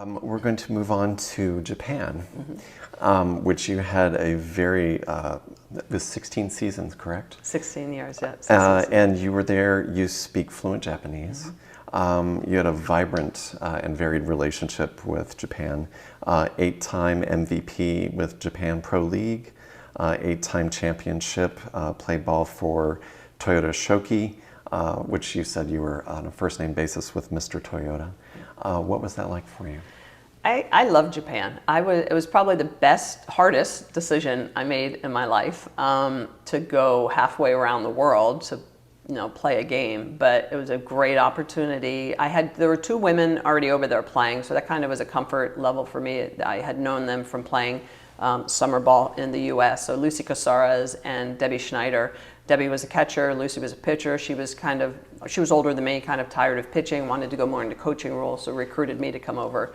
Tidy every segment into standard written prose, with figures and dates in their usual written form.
We're going to move on to Japan, which you had a very, it was 16 seasons, correct? 16 years, yeah. And you were there, you speak fluent Japanese. You had a vibrant and varied relationship with Japan. 8-time MVP with Japan Pro League, 8-time championship, played ball for Toyota Shoki, which you said you were on a first name basis with Mr. Toyota. What was that like for you? I love Japan. It was probably the hardest decision I made in my life, to go halfway around the world to play a game, but it was a great opportunity. There were 2 women already over there playing, so that kind of was a comfort level for me. I had known them from playing summer ball in the US, so Lucy Casares and Debbie Schneider. Debbie was a catcher, Lucy was a pitcher. She was older than me, kind of tired of pitching, wanted to go more into coaching roles, so recruited me to come over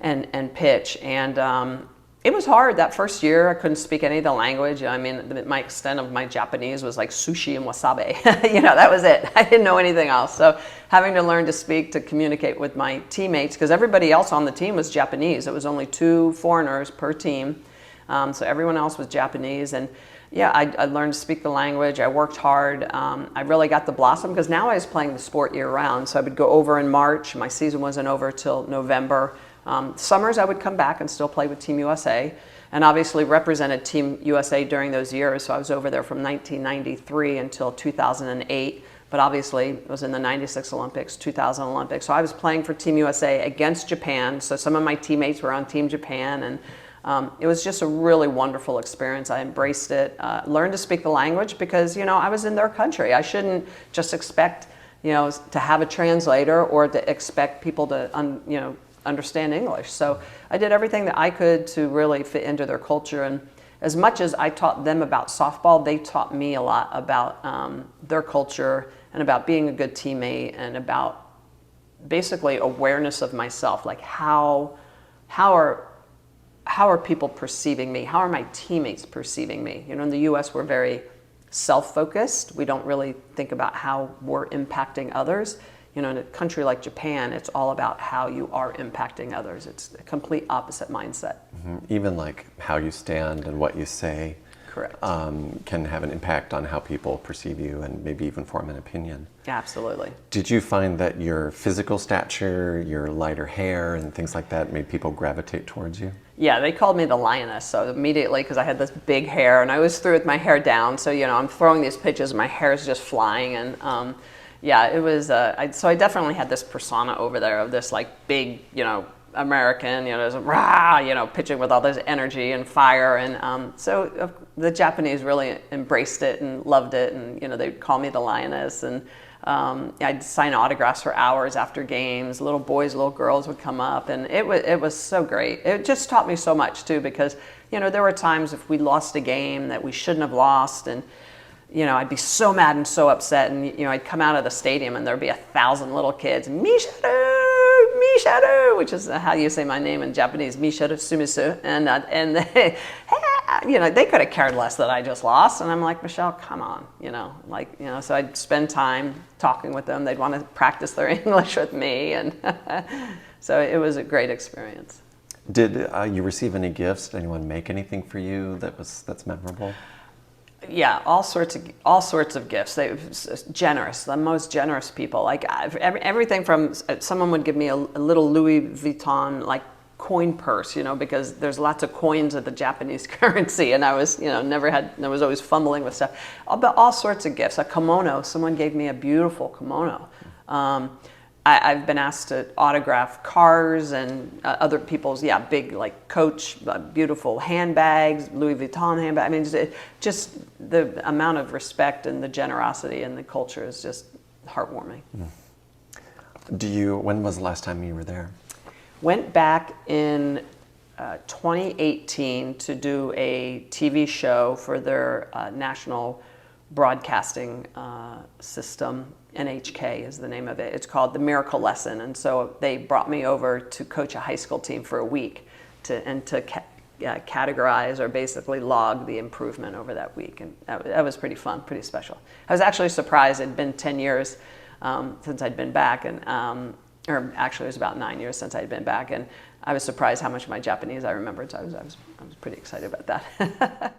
and pitch. And it was hard that first year. I couldn't speak any of the language. I mean, my extent of my Japanese was like sushi and wasabi. That was it. I didn't know anything else. So having to learn to speak, to communicate with my teammates, because everybody else on the team was Japanese. It was only 2 foreigners per team. So everyone else was Japanese. And yeah, I learned to speak the language. I worked hard. I really got to blossom because now I was playing the sport year round. So I would go over in March. My season wasn't over till November. Summers I would come back and still play with Team USA, and obviously represented Team USA during those years. So I was over there from 1993 until 2008, but obviously it was in the 96 Olympics, 2000 Olympics. So I was playing for Team USA against Japan. So some of my teammates were on Team Japan, and it was just a really wonderful experience. I embraced it, learned to speak the language because, I was in their country. I shouldn't just expect, to have a translator or to expect people to, understand English. So I did everything that I could to really fit into their culture. And as much as I taught them about softball, they taught me a lot about their culture and about being a good teammate and about basically awareness of myself. Like how are people perceiving me? How are my teammates perceiving me? In the US, we're very self-focused. We don't really think about how we're impacting others. In a country like Japan, it's all about how you are impacting others. It's a complete opposite mindset. Even like how you stand and what you say. Correct. Can have an impact on how people perceive you and maybe even form an opinion. Absolutely. Did you find that your physical stature, your lighter hair and things like that made people gravitate towards you? Yeah, they called me the lioness. So immediately, because I had this big hair and I always threw with my hair down. So, I'm throwing these pitches and my hair is just flying. And yeah, it was, so I definitely had this persona over there of this like big, American, there's rah, pitching with all this energy and fire. And so the Japanese really embraced it and loved it. And, they'd call me the lioness. And I'd sign autographs for hours after games. Little boys, little girls would come up. And it was so great. It just taught me so much too, because, there were times if we lost a game that we shouldn't have lost. And I'd be so mad and so upset, and I'd come out of the stadium and there'd be 1,000 little kids, Misharu, which is how you say my name in Japanese, Misharu Sumisu, and they, they could have cared less that I just lost, and I'm like, Michelle, come on, so I'd spend time talking with them. They'd want to practice their English with me, and so it was a great experience. Did you receive any gifts? Did anyone make anything for you that's memorable? Yeah, all sorts of gifts. They were generous, the most generous people. Like everything from someone would give me a little Louis Vuitton like coin purse, because there's lots of coins of the Japanese currency, and I was, I was always fumbling with stuff. But all sorts of gifts. A kimono. Someone gave me a beautiful kimono. I've been asked to autograph cars and other people's, big like Coach, beautiful handbags, Louis Vuitton handbag. I mean, just the amount of respect and the generosity and the culture is just heartwarming. When was the last time you were there? Went back in 2018 to do a TV show for their national broadcasting system. NHK is the name of it. It's called The Miracle Lesson. And so they brought me over to coach a high school team for a week to categorize or basically log the improvement over that week. And that was pretty fun, pretty special. I was actually surprised. It'd been 10 years since I'd been back. And or actually it was about 9 years since I'd been back, and I was surprised how much of my Japanese I remembered. So I was pretty excited about that.